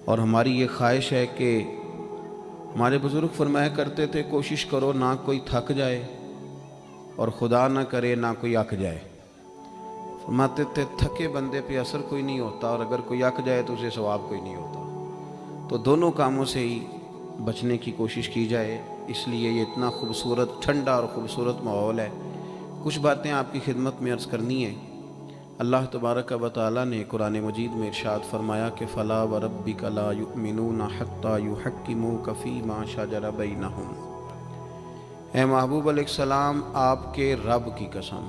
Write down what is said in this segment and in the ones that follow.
اور ہماری یہ خواہش ہے کہ ہمارے بزرگ فرمایا کرتے تھے کوشش کرو نہ کوئی تھک جائے اور خدا نہ کرے نہ کوئی اک جائے۔ فرماتے تھے تھکے بندے پہ اثر کوئی نہیں ہوتا، اور اگر کوئی اک جائے تو اسے ثواب کوئی نہیں ہوتا۔ تو دونوں کاموں سے ہی بچنے کی کوشش کی جائے، اس لیے یہ اتنا خوبصورت ٹھنڈا اور خوبصورت ماحول ہے۔ کچھ باتیں آپ کی خدمت میں عرض کرنی ہیں۔ اللہ تبارک و تعالیٰ نے قرآن مجید میں ارشاد فرمایا کہ فَلَا وَرَبِّكَ لَا يُؤْمِنُونَ حَتَّى يُحَكِّمُوكَ فِي مَا شَجَرَ بَيْنَهُمْ۔ اے محبوب علیہ السلام، آپ کے رب کی قسم،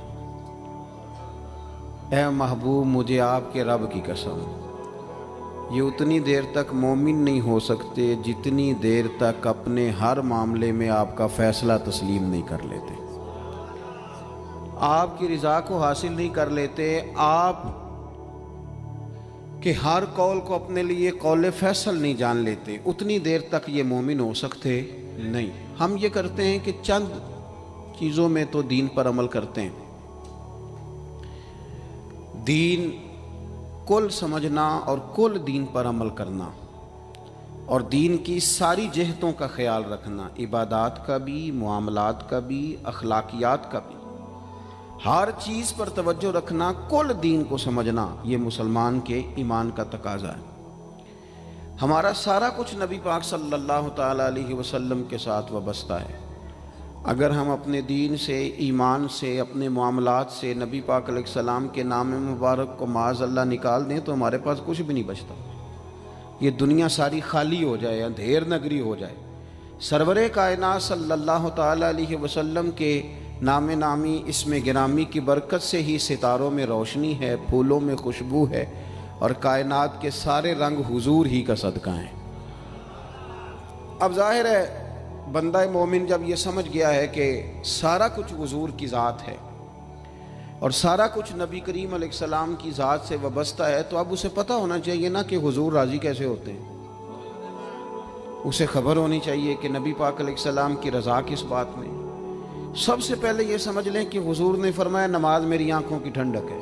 اے محبوب مجھے آپ کے رب کی قسم، یہ اتنی دیر تک مومن نہیں ہو سکتے جتنی دیر تک اپنے ہر معاملے میں آپ کا فیصلہ تسلیم نہیں کر لیتے، آپ کی رضا کو حاصل نہیں کر لیتے، آپ کے ہر قول کو اپنے لیے قول فیصل نہیں جان لیتے، اتنی دیر تک یہ مومن ہو سکتے نہیں۔ ہم یہ کرتے ہیں کہ چند چیزوں میں تو دین پر عمل کرتے ہیں۔ دین کل سمجھنا اور کل دین پر عمل کرنا، اور دین کی ساری جہتوں کا خیال رکھنا، عبادات کا بھی، معاملات کا بھی، اخلاقیات کا بھی، ہر چیز پر توجہ رکھنا، کل دین کو سمجھنا، یہ مسلمان کے ایمان کا تقاضا ہے۔ ہمارا سارا کچھ نبی پاک صلی اللہ تعالیٰ علیہ وسلم کے ساتھ وابستہ ہے۔ اگر ہم اپنے دین سے، ایمان سے، اپنے معاملات سے نبی پاک علیہ السلام کے نام مبارک کو معاذ اللہ نکال دیں تو ہمارے پاس کچھ بھی نہیں بچتا، یہ دنیا ساری خالی ہو جائے، اندھیر نگری ہو جائے۔ سرور کائنات صلی اللہ تعالیٰ علیہ وسلم کے نام نامی اسم گرامی کی برکت سے ہی ستاروں میں روشنی ہے، پھولوں میں خوشبو ہے، اور کائنات کے سارے رنگ حضور ہی کا صدقہ ہیں۔ اب ظاہر ہے بندہ مومن جب یہ سمجھ گیا ہے کہ سارا کچھ حضور کی ذات ہے اور سارا کچھ نبی کریم علیہ السلام کی ذات سے وابستہ ہے، تو اب اسے پتہ ہونا چاہیے نا کہ حضور راضی کیسے ہوتے ہیں۔ اسے خبر ہونی چاہیے کہ نبی پاک علیہ السلام کی رضا کس بات میں۔ سب سے پہلے یہ سمجھ لیں کہ حضور نے فرمایا نماز میری آنکھوں کی ٹھنڈک ہے۔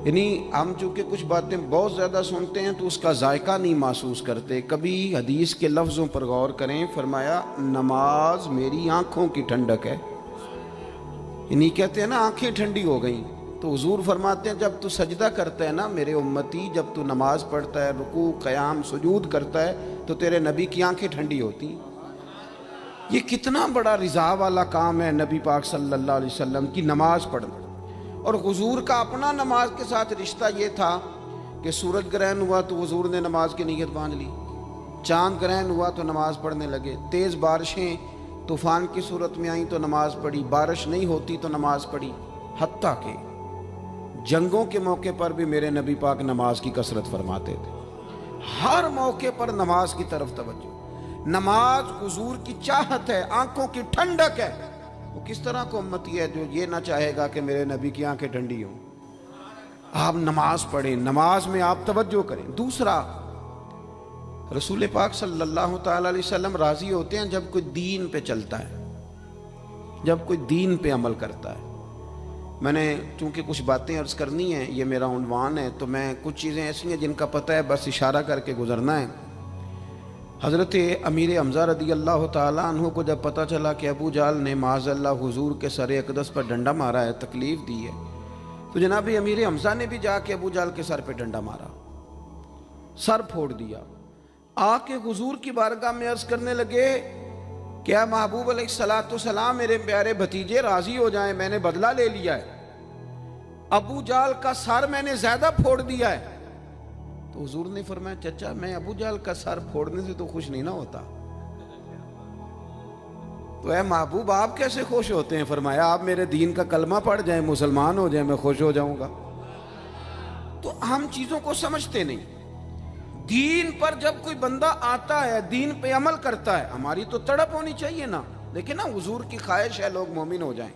یعنی ہم چونکہ کچھ باتیں بہت زیادہ سنتے ہیں تو اس کا ذائقہ نہیں محسوس کرتے، کبھی حدیث کے لفظوں پر غور کریں۔ فرمایا نماز میری آنکھوں کی ٹھنڈک ہے، یعنی کہتے ہیں نا آنکھیں ٹھنڈی ہو گئیں، تو حضور فرماتے ہیں جب تو سجدہ کرتا ہے نا میرے امتی، جب تو نماز پڑھتا ہے، رکوع قیام سجود کرتا ہے، تو تیرے نبی کی آنکھیں ٹھنڈی ہوتی۔ یہ کتنا بڑا رضا والا کام ہے نبی پاک صلی اللہ علیہ وسلم کی نماز پڑھنا۔ اور حضور کا اپنا نماز کے ساتھ رشتہ یہ تھا کہ سورج گرہن ہوا تو حضور نے نماز کی نیت باندھ لی، چاند گرہن ہوا تو نماز پڑھنے لگے، تیز بارشیں طوفان کی صورت میں آئیں تو نماز پڑھی، بارش نہیں ہوتی تو نماز پڑھی، حتیٰ کہ جنگوں کے موقع پر بھی میرے نبی پاک نماز کی کثرت فرماتے تھے۔ ہر موقع پر نماز کی طرف توجہ۔ نماز حضور کی چاہت ہے، آنکھوں کی ٹھنڈک ہے۔ وہ کس طرح کو امتی ہے جو یہ نہ چاہے گا کہ میرے نبی کی آنکھیں ٹھنڈی ہوں۔ آپ نماز پڑھیں، نماز میں آپ توجہ کریں۔ دوسرا، رسول پاک صلی اللہ تعالیٰ علیہ وسلم راضی ہوتے ہیں جب کوئی دین پہ چلتا ہے، جب کوئی دین پہ عمل کرتا ہے۔ میں نے چونکہ کچھ باتیں عرض کرنی ہیں، یہ میرا عنوان ہے، تو میں کچھ چیزیں ایسی ہیں جن کا پتہ ہے بس اشارہ کر کے گزرنا ہے۔ حضرت امیر حمزہ رضی اللہ تعالیٰ عنہ کو جب پتہ چلا کہ ابو جہل نے معاذ اللہ حضور کے سر اقدس پر ڈنڈا مارا ہے، تکلیف دی ہے، تو جناب امیر حمزہ نے بھی جا کے ابو جہل کے سر پہ ڈنڈا مارا، سر پھوڑ دیا۔ آ کے حضور کی بارگاہ میں عرض کرنے لگے کہ اے محبوب علیہ السلام، میرے پیارے بھتیجے راضی ہو جائیں، میں نے بدلہ لے لیا ہے، ابو جہل کا سر میں نے زیادہ پھوڑ دیا ہے۔ تو حضور نے فرمایا چچا میں ابو جہل کا سر پھوڑنے سے تو خوش نہیں نہ ہوتا۔ تو اے محبوب آپ کیسے خوش ہوتے ہیں؟ فرمایا آپ میرے دین کا کلمہ پڑھ جائیں، مسلمان ہو جائیں، میں خوش ہو جاؤں گا۔ تو ہم چیزوں کو سمجھتے نہیں۔ دین پر جب کوئی بندہ آتا ہے، دین پہ عمل کرتا ہے، ہماری تو تڑپ ہونی چاہیے نا، لیکن نا حضور کی خواہش ہے لوگ مومن ہو جائیں۔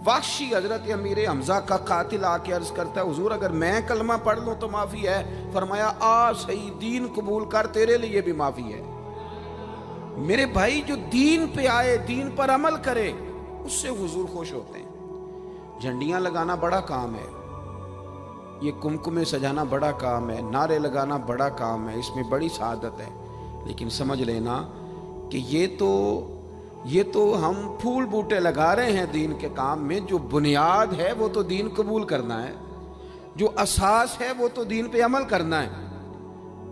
وحشی حضرت امیر حمزہ کا قاتل آ کے عرض کرتا ہے حضور اگر میں کلمہ پڑھ لوں تو معافی ہے؟ فرمایا آ صحیح، دین قبول کر، تیرے لیے بھی معافی ہے۔ میرے بھائی جو دین پہ آئے، دین پر عمل کرے، اس سے حضور خوش ہوتے ہیں۔ جھنڈیاں لگانا بڑا کام ہے، یہ کمکمے سجانا بڑا کام ہے، نعرے لگانا بڑا کام ہے، اس میں بڑی سعادت ہے، لیکن سمجھ لینا کہ یہ تو ہم پھول بوٹے لگا رہے ہیں دین کے کام میں، جو بنیاد ہے وہ تو دین قبول کرنا ہے، جو اساس ہے وہ تو دین پہ عمل کرنا ہے۔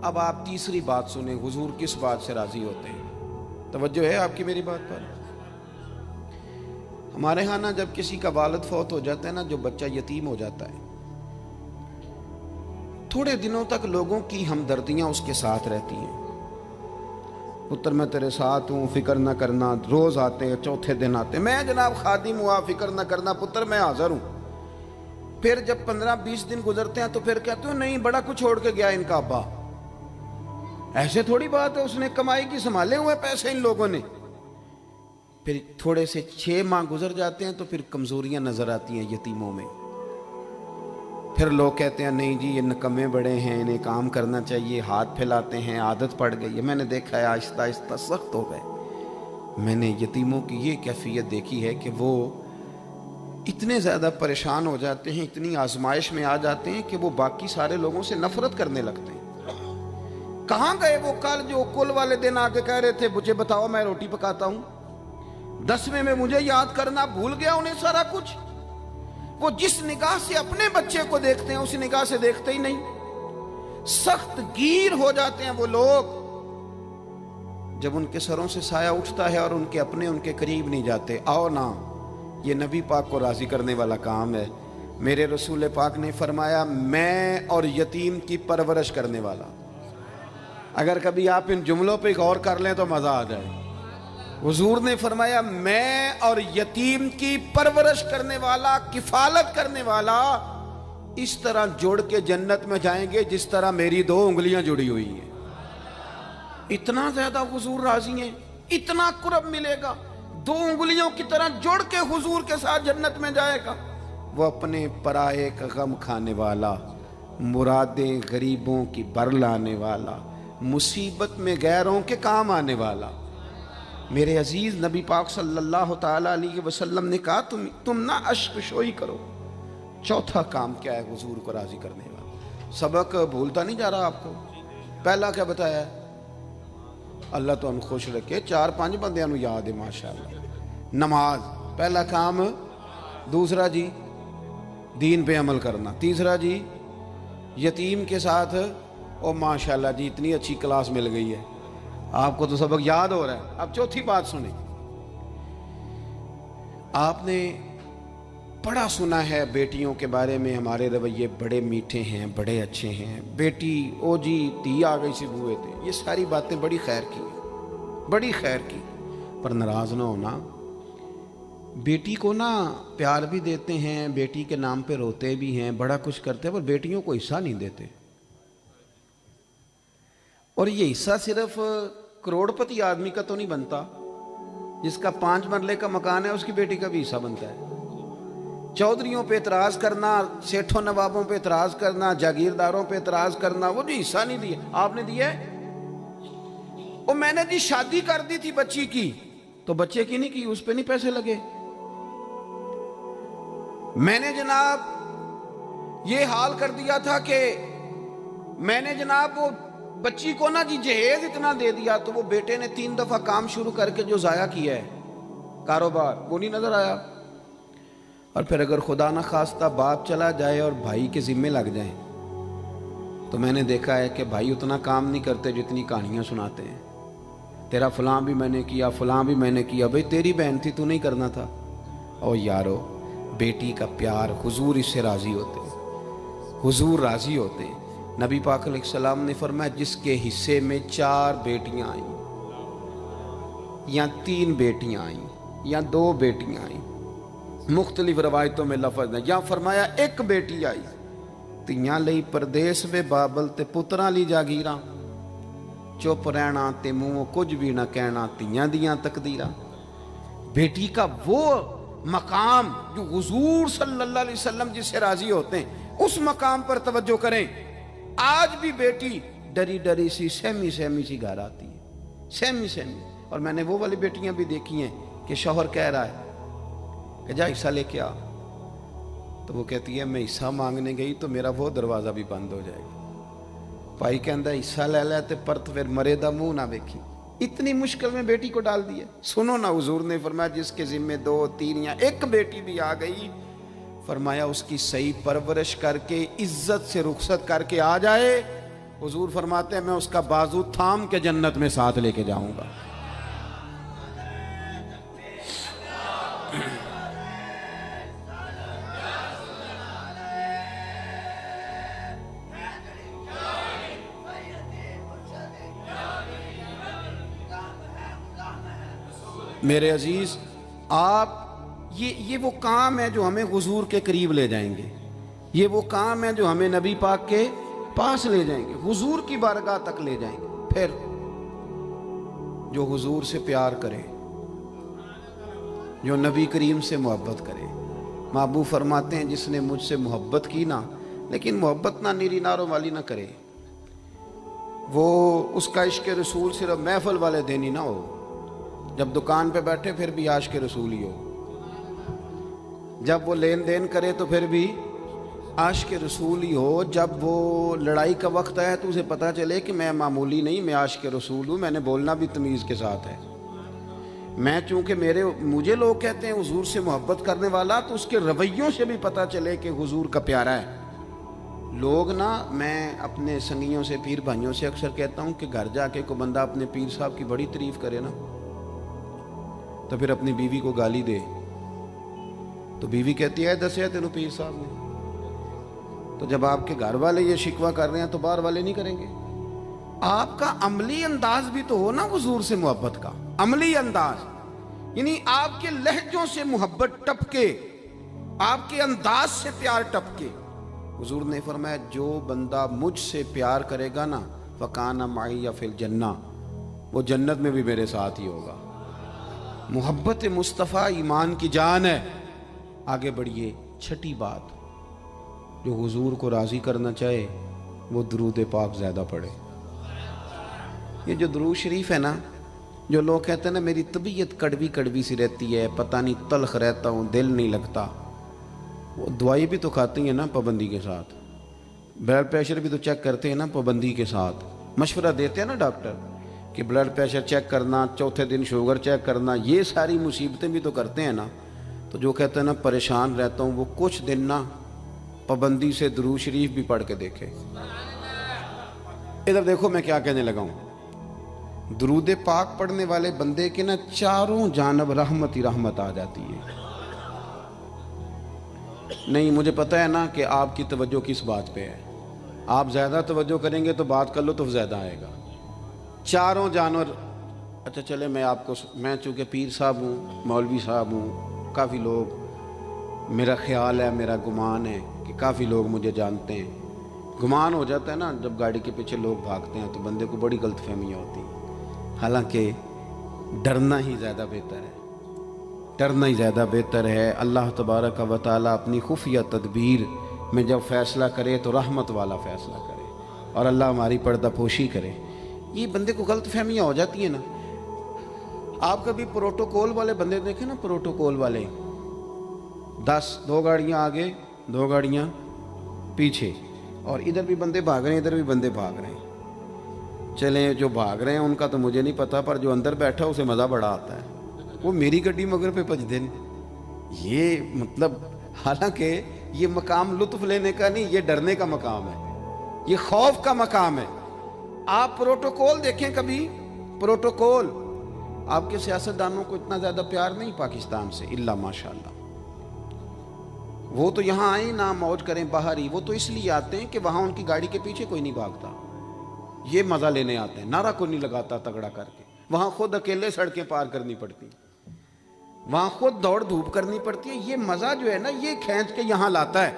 اب آپ تیسری بات سنیں، حضور کس بات سے راضی ہوتے ہیں؟ توجہ ہے آپ کی میری بات پر؟ ہمارے ہاں نا جب کسی کا والد فوت ہو جاتا ہے نا، جو بچہ یتیم ہو جاتا ہے، تھوڑے دنوں تک لوگوں کی ہمدردیاں اس کے ساتھ رہتی ہیں۔ پتر میں تیرے ساتھ ہوں، فکر نہ کرنا، روز آتے ہیں، چوتھے دن آتے ہیں، میں جناب خادم ہوا، فکر نہ کرنا پتر میں حاضر ہوں۔ پھر جب 15-20 دن گزرتے ہیں تو پھر کہتے ہو نہیں بڑا کچھ چھوڑ کے گیا ان کا ابا۔ ایسے تھوڑی بات ہے، اس نے کمائی کی سنبھالے ہوئے پیسے ان لوگوں نے۔ پھر تھوڑے سے 6 ماہ گزر جاتے ہیں تو پھر کمزوریاں نظر آتی ہیں یتیموں میں۔ پھر لوگ کہتے ہیں نہیں جی یہ نکمے بڑے ہیں، انہیں کام کرنا چاہیے، ہاتھ پھیلاتے ہیں، عادت پڑ گئی ہے۔ میں نے دیکھا ہے آہستہ آہستہ سخت ہو گئے۔ میں نے یتیموں کی یہ کیفیت دیکھی ہے کہ وہ اتنے زیادہ پریشان ہو جاتے ہیں، اتنی آزمائش میں آ جاتے ہیں کہ وہ باقی سارے لوگوں سے نفرت کرنے لگتے ہیں۔ کہاں گئے وہ کل جو کل والے دن آ کے کہہ رہے تھے مجھے بتاؤ میں روٹی پکاتا ہوں؟ 10ویں میں مجھے یاد کرنا بھول گیا انہیں سارا کچھ۔ وہ جس نگاہ سے اپنے بچے کو دیکھتے ہیں اس نگاہ سے دیکھتے ہی نہیں۔ سخت گیر ہو جاتے ہیں وہ لوگ جب ان کے سروں سے سایہ اٹھتا ہے اور ان کے اپنے ان کے قریب نہیں جاتے۔ آؤ نا، یہ نبی پاک کو راضی کرنے والا کام ہے۔ میرے رسول پاک نے فرمایا میں اور یتیم کی پرورش کرنے والا۔ اگر کبھی آپ ان جملوں پہ غور کر لیں تو مزہ آ جائے۔ حضور نے فرمایا میں اور یتیم کی پرورش کرنے والا، کفالت کرنے والا اس طرح جوڑ کے جنت میں جائیں گے جس طرح میری 2 انگلیاں جڑی ہوئی ہیں۔ اتنا زیادہ حضور راضی ہیں، اتنا قرب ملے گا، 2 انگلیوں کی طرح جوڑ کے حضور کے ساتھ جنت میں جائے گا۔ وہ اپنے پرائے کا غم کھانے والا، مرادیں غریبوں کی بر لانے والا، مصیبت میں غیروں کے کام آنے والا۔ میرے عزیز نبی پاک صلی اللہ تعالیٰ علیہ وسلم نے کہا تم نہ عشق شوئی کرو۔ چوتھا کام کیا ہے حضور کو راضی کرنے والا؟ سبق بھولتا نہیں جا رہا آپ کو؟ پہلا کیا بتایا ہے؟ اللہ تو ہم خوش رکھے 4-5 بندیاں نو یاد ہے ماشاءاللہ۔ نماز پہلا کام، دوسرا جی دین پہ عمل کرنا، تیسرا جی یتیم کے ساتھ، او ماشاءاللہ جی اتنی اچھی کلاس مل گئی ہے آپ کو تو سبق یاد ہو رہا ہے۔ اب چوتھی بات سنیں، آپ نے بڑا سنا ہے بیٹیوں کے بارے میں ہمارے رویے بڑے میٹھے ہیں، بڑے اچھے ہیں، بیٹی او جی تی آ گئی سی بوئے تھے، یہ ساری باتیں بڑی خیر کی، بڑی خیر کی، پر ناراض نہ ہونا۔ بیٹی کو نا پیار بھی دیتے ہیں، بیٹی کے نام پہ روتے بھی ہیں، بڑا کچھ کرتے ہیں، پر بیٹیوں کو حصہ نہیں دیتے۔ اور یہ حصہ صرف کروڑ پتی آدمی کا تو نہیں بنتا، جس کا 5 مرلے کا مکان ہے اس کی بیٹی کا بھی حصہ بنتا ہے۔ چودھریوں پہ اعتراض کرنا، سیٹھوں نوابوں پہ اعتراض کرنا، جاگیرداروں پہ اعتراض کرنا، وہ جو حصہ نہیں دیا آپ نے دیا ہے۔ وہ میں نے جی شادی کر دی تھی بچی کی، تو بچے کی نہیں کی، اس پہ نہیں پیسے لگے۔ میں نے جناب یہ حال کر دیا تھا کہ میں نے جناب وہ بچی کو نا جی جہیز اتنا دے دیا، تو وہ بیٹے نے 3 دفعہ کام شروع کر کے جو ضائع کیا ہے کاروبار، وہ نہیں نظر آیا۔ اور پھر اگر خدا نہ خواستہ باپ چلا جائے اور بھائی کے ذمے لگ جائیں، تو میں نے دیکھا ہے کہ بھائی اتنا کام نہیں کرتے جتنی کہانیاں سناتے ہیں۔ تیرا فلاں بھی میں نے کیا، فلاں بھی میں نے کیا، بھئی تیری بہن تھی تو نہیں کرنا تھا۔ اور یارو بیٹی کا پیار، حضور اس سے راضی ہوتے ہیں، حضور راضی ہوتے ہیں۔ نبی پاک علیہ السلام نے فرمایا جس کے حصے میں 4 بیٹیاں آئیں، یا 3 بیٹیاں آئیں، یا 2 بیٹیاں آئیں، مختلف روایتوں میں لفظ ہے، یا فرمایا 1 بیٹی آئی، تیاں لئی پردیس وے بابل تے پتراں لی جاگیراں، چپ رہنا تے منہ کچھ بھی نہ کہنا، تیاں دیاں تقدیراں۔ بیٹی کا وہ مقام جو حضور صلی اللہ علیہ وسلم جس سے راضی ہوتے ہیں، اس مقام پر توجہ کریں۔ آج بھی بیٹی ڈری ڈری سی سہمی سی گھر آتی ہے، سہمی اور میں نے وہ والی بیٹیاں بھی دیکھی ہیں کہ شوہر کہہ رہا ہے کہ جا حصہ لے کے آ، تو وہ کہتی ہے میں حصہ مانگنے گئی تو میرا وہ دروازہ بھی بند ہو جائے گا۔ بھائی کہندا حصہ لے لے تے پرت پھر مرے دا منہ نہ ویکھی۔ اتنی مشکل میں بیٹی کو ڈال دیا۔ سنو نا، حضور نے فرمایا جس کے ذمہ 2 3 یا 1 بیٹی بھی آ گئی، فرمایا اس کی صحیح پرورش کر کے عزت سے رخصت کر کے آ جائے، حضور فرماتے ہیں میں اس کا بازو تھام کے جنت میں ساتھ لے کے جاؤں گا۔ میرے عزیز، آپ یہ وہ کام ہے جو ہمیں حضور کے قریب لے جائیں گے، یہ وہ کام ہے جو ہمیں نبی پاک کے پاس لے جائیں گے، حضور کی بارگاہ تک لے جائیں گے۔ پھر جو حضور سے پیار کرے، جو نبی کریم سے محبت کرے، محبوب فرماتے ہیں جس نے مجھ سے محبت کی نا، لیکن محبت نہ نیری ناروں والی نہ کرے، وہ اس کا عشق رسول صرف محفل والے دن ہی نہ ہو، جب دکان پہ بیٹھے پھر بھی عاشق رسول ہی ہو، جب وہ لین دین کرے تو پھر بھی عاشق رسول ہی ہو، جب وہ لڑائی کا وقت آئے تو اسے پتہ چلے کہ میں معمولی نہیں، میں عاشق رسول ہوں، میں نے بولنا بھی تمیز کے ساتھ ہے۔ میں چونکہ مجھے لوگ کہتے ہیں حضور سے محبت کرنے والا، تو اس کے رویوں سے بھی پتہ چلے کہ حضور کا پیارا ہے۔ لوگ نا، میں اپنے سنگیوں سے، پیر بھائیوں سے اکثر کہتا ہوں کہ گھر جا کے کوئی بندہ اپنے پیر صاحب کی بڑی تعریف کرے نا، تو پھر اپنی بیوی کو گالی دے، تو بیوی کہتی ہے دسیا تینوں پیر صاحب نے۔ تو جب آپ کے گھر والے یہ شکوہ کر رہے ہیں تو باہر والے نہیں کریں گے؟ آپ کا عملی انداز بھی تو ہو نا حضور سے محبت کا، عملی انداز، یعنی آپ کے لہجوں سے محبت ٹپکے، آپ کے انداز سے پیار ٹپکے۔ حضور نے فرمایا جو بندہ مجھ سے پیار کرے گا نا، فَكَانَ مَعِيَ فِي الْجَنَّةِ، وہ جنت میں بھی میرے ساتھ ہی ہوگا۔ محبت مصطفیٰ ایمان کی جان ہے۔ آگے بڑھیے، چھٹی بات، جو حضور کو راضی کرنا چاہے وہ درود پاک زیادہ پڑھے۔ یہ جو درود شریف ہے نا، جو لوگ کہتے ہیں نا میری طبیعت کڑوی کڑوی سی رہتی ہے، پتہ نہیں تلخ رہتا ہوں، دل نہیں لگتا، وہ دوائی بھی تو کھاتی ہیں نا پابندی کے ساتھ، بلڈ پریشر بھی تو چیک کرتے ہیں نا پابندی کے ساتھ، مشورہ دیتے ہیں نا ڈاکٹر کہ بلڈ پریشر چیک کرنا، چوتھے دن شوگر چیک کرنا، یہ ساری مصیبتیں بھی تو کرتے ہیں نا۔ تو جو کہتے ہیں نا پریشان رہتا ہوں، وہ کچھ دن نا پابندی سے درود شریف بھی پڑھ کے دیکھے۔ ادھر دیکھو میں کیا کہنے لگا ہوں، درود پاک پڑھنے والے بندے کے نا چاروں جانب رحمت ہی رحمت آ جاتی ہے۔ نہیں، مجھے پتہ ہے نا کہ آپ کی توجہ کس بات پہ ہے، آپ زیادہ توجہ کریں گے تو بات کر لو تو زیادہ آئے گا۔ چاروں جانور، اچھا چلے میں چونکہ پیر صاحب ہوں، مولوی صاحب ہوں، کافی لوگ، میرا خیال ہے، میرا گمان ہے کہ کافی لوگ مجھے جانتے ہیں۔ گمان ہو جاتا ہے نا جب گاڑی کے پیچھے لوگ بھاگتے ہیں تو بندے کو بڑی غلط فہمیاں ہوتی ہیں، حالانکہ ڈرنا ہی زیادہ بہتر ہے، ڈرنا ہی زیادہ بہتر ہے۔ اللہ تبارک و تعالیٰ اپنی خفیہ تدبیر میں جب فیصلہ کرے تو رحمت والا فیصلہ کرے، اور اللہ ہماری پردہ پوشی کرے۔ یہ بندے کو غلط فہمیاں ہو جاتی ہیں نا۔ آپ کبھی پروٹوکول والے بندے دیکھیں نا، پروٹوکول والے، 2 گاڑیاں آگے 2 گاڑیاں پیچھے، اور ادھر بھی بندے بھاگ رہے ہیں ادھر بھی بندے بھاگ رہے ہیں۔ چلیں جو بھاگ رہے ہیں ان کا تو مجھے نہیں پتا، پر جو اندر بیٹھا اسے مزہ بڑا آتا ہے، وہ میری گڈی مگر پہ پج دیں۔ یہ مطلب، حالانکہ یہ مقام لطف لینے کا نہیں، یہ ڈرنے کا مقام ہے، یہ خوف کا مقام ہے۔ آپ پروٹوکول دیکھیں کبھی، پروٹوکول، آپ کے سیاستدانوں کو اتنا زیادہ پیار نہیں پاکستان سے، الا ماشاءاللہ۔ وہ تو یہاں آئیں نہ موج کریں باہر ہی، وہ تو اس لیے آتے ہیں کہ وہاں ان کی گاڑی کے پیچھے کوئی نہیں بھاگتا، یہ مزہ لینے آتے ہیں، نعرہ کوئی نہیں لگاتا تگڑا کر کے، وہاں خود اکیلے سڑکیں پار کرنی پڑتی، وہاں خود دوڑ دھوپ کرنی پڑتی ہے۔ یہ مزہ جو ہے نا، یہ کھینچ کے یہاں لاتا ہے۔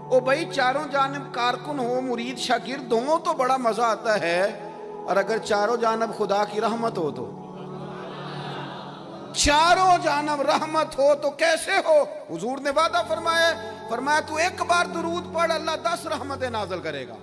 او بھائی، چاروں جانب کارکن ہو، مرید شاگرد ہوں تو بڑا مزہ آتا ہے، اور اگر چاروں جانب خدا کی رحمت ہو تو، چاروں جانب رحمت ہو تو کیسے ہو؟ حضور نے وعدہ فرمایا تو 1 بار درود پڑھ، اللہ 10 رحمتیں نازل کرے گا۔